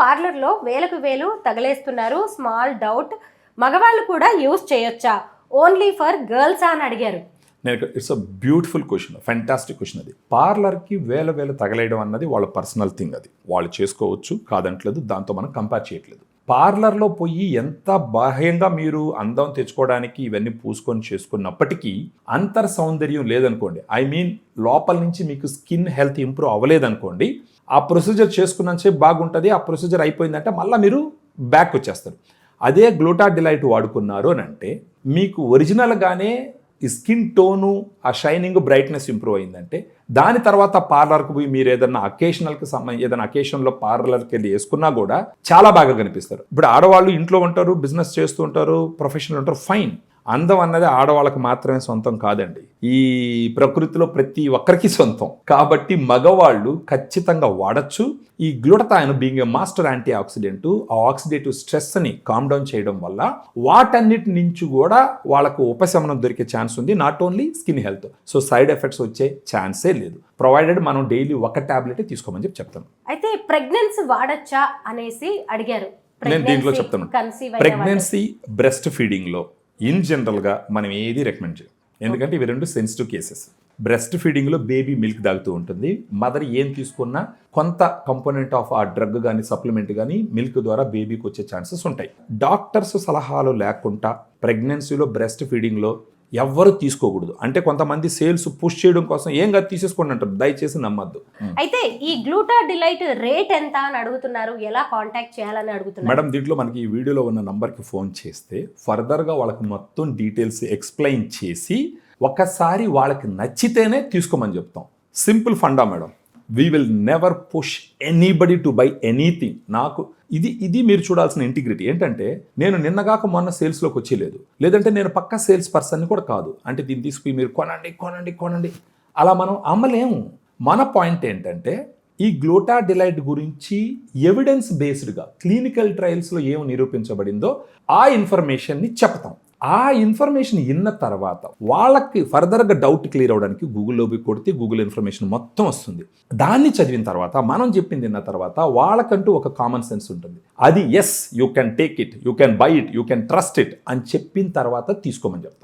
పార్లర్లో వేలకు వేలు తగలేస్తున్నారు. Small doubt, మగవాళ్ళు కూడా యూజ్ చేయొచ్చా, ఓన్లీ ఫర్ గర్ల్స్ అని అడిగారు. నేను it's a beautiful question, fantastic question. అది పార్లర్కి వేల తగలేయడం అన్నది వాళ్ళ పర్సనల్ థింగ్, అది వాళ్ళు చేసుకోవచ్చు, కాదంటలేదు, దాంతో మనం కంపేర్ చేయట్లేదు. పార్లర్లో పోయి ఎంత బాహ్యంగా మీరు అందం తెచ్చుకోవడానికి ఇవన్నీ పూసుకొని చేసుకున్నప్పటికీ అంతర్ సౌందర్యం లేదనుకోండి, ఐ మీన్ లోపల నుంచి మీకు స్కిన్ హెల్త్ ఇంప్రూవ్ అవ్వలేదనుకోండి, ఆ ప్రొసీజర్ చేసుకున్నంతసేపు బాగుంటుంది, ఆ ప్రొసీజర్ అయిపోయిందంటే మళ్ళీ మీరు బ్యాక్ వచ్చేస్తారు. అదే గ్లూటా డిలైట్ వాడుకున్నారు అని అంటే మీకు ఒరిజినల్గానే ఈ స్కిన్ టోను, ఆ షైనింగ్, బ్రైట్నెస్ ఇంప్రూవ్ అయిందంటే దాని తర్వాత పార్లర్కి పోయి మీరు ఏదైనా అకేషనల్కి ఏదైనా అకేషన్లో పార్లర్కి వెళ్ళి వేసుకున్నా కూడా చాలా బాగా కనిపిస్తారు. ఇప్పుడు ఆడవాళ్ళు ఇంట్లో ఉంటారు, బిజినెస్ చేస్తూ ఉంటారు, ప్రొఫెషనల్ ఉంటారు, ఫైన్. అందం అన్నది ఆడవాళ్ళకి మాత్రమే సొంతం కాదండి, ఈ ప్రకృతిలో ప్రతి ఒక్కరికి సొంతం. కాబట్టి మగవాళ్ళు ఖచ్చితంగా వాడచ్చు. ఈ glutathione being a master anti oxidant, ఆ ఆక్సిడేటివ్ స్ట్రెస్ని కామ్ డౌన్ చేయడం వల్ల వాటన్నిటి నుంచి కూడా వాళ్ళకు ఉపశమనం దొరికే ఛాన్స్ ఉంది. Not only skin health, so side effects వచ్చే ఛాన్సే లేదు, ప్రొవైడెడ్ మనం డైలీ ఒక టాబ్లెట్ తీసుకోమని చెప్తాను. అయితే ప్రెగ్నెన్సీ వాడచ్చా అనేసి అడిగారు. నేను దీంట్లో చెప్తాను, ప్రెగ్నెన్సీ బ్రెస్ట్ ఫీడింగ్లో ఇన్ జనరల్గా మనం ఏది రికమెండ్ చేయం, ఎందుకంటే ఇవి రెండు సెన్సిటివ్ కేసెస్. బ్రెస్ట్ ఫీడింగ్లో బేబీ మిల్క్ తాగుతూ ఉంటుంది, మదర్ ఏం తీసుకున్నా కొంత కంపోనెంట్ ఆఫ్ ఆ డ్రగ్ కానీ సప్లిమెంట్ కానీ మిల్క్ ద్వారా బేబీకి వచ్చే ఛాన్సెస్ ఉంటాయి. డాక్టర్స్ సలహాలు లేకుండా ప్రెగ్నెన్సీలో బ్రెస్ట్ ఫీడింగ్లో ఎవ్వరు తీసుకోకూడదు. అంటే కొంతమంది సేల్స్ పుష్ చేయడం కోసం ఏం కాదు తీసేసుకోండి అంటారు, దయచేసి నమ్మద్దు. అయితే ఈ గ్లూటా డిలైట్ రేట్ ఎంత అని అడుగుతున్నారు, ఎలా కాంటాక్ట్ చేయాలని అడుగుతున్నారు. మేడం, దీంట్లో మనకి ఈ వీడియోలో ఉన్న నంబర్కి ఫోన్ చేస్తే ఫర్దర్గా వాళ్ళకి మొత్తం డీటెయిల్స్ ఎక్స్ప్లెయిన్ చేసి ఒకసారి వాళ్ళకి నచ్చితేనే తీసుకోమని చెప్తాం. Simple funda madam, we will never push anybody to buy anything. నాకు ఇది మీరు చూడాల్సిన ఇంటిగ్రిటీ ఏంటంటే, నేను నిన్నగాక మొన్న సేల్స్లోకి వచ్చేలేదు, లేదంటే నేను పక్కా సేల్స్ పర్సన్ని కూడా కాదు. అంటే దీన్ని తీసుకుని మీరు కొనండి అలా మనం అమ్మలేము. మన పాయింట్ ఏంటంటే, ఈ గ్లూటా డిలైట్ గురించి ఎవిడెన్స్ బేస్డ్గా క్లినికల్ ట్రయల్స్లో ఏం నిరూపించబడిందో ఆ ఇన్ఫర్మేషన్ని చెప్తాం. ఆ ఇన్ఫర్మేషన్ విన్న తర్వాత వాళ్ళకి ఫర్దర్గా డౌట్ క్లియర్ అవడానికి గూగుల్లో పోయి కొడితే గూగుల్ ఇన్ఫర్మేషన్ మొత్తం వస్తుంది. దాన్ని చదివిన తర్వాత మనం చెప్పింది విన్న తర్వాత వాళ్ళకంటూ ఒక కామన్ సెన్స్ ఉంటుంది. అది as you can take it, you can buy it, you can trust it అని చెప్పిన తర్వాత తీసుకోమని చెప్తాం.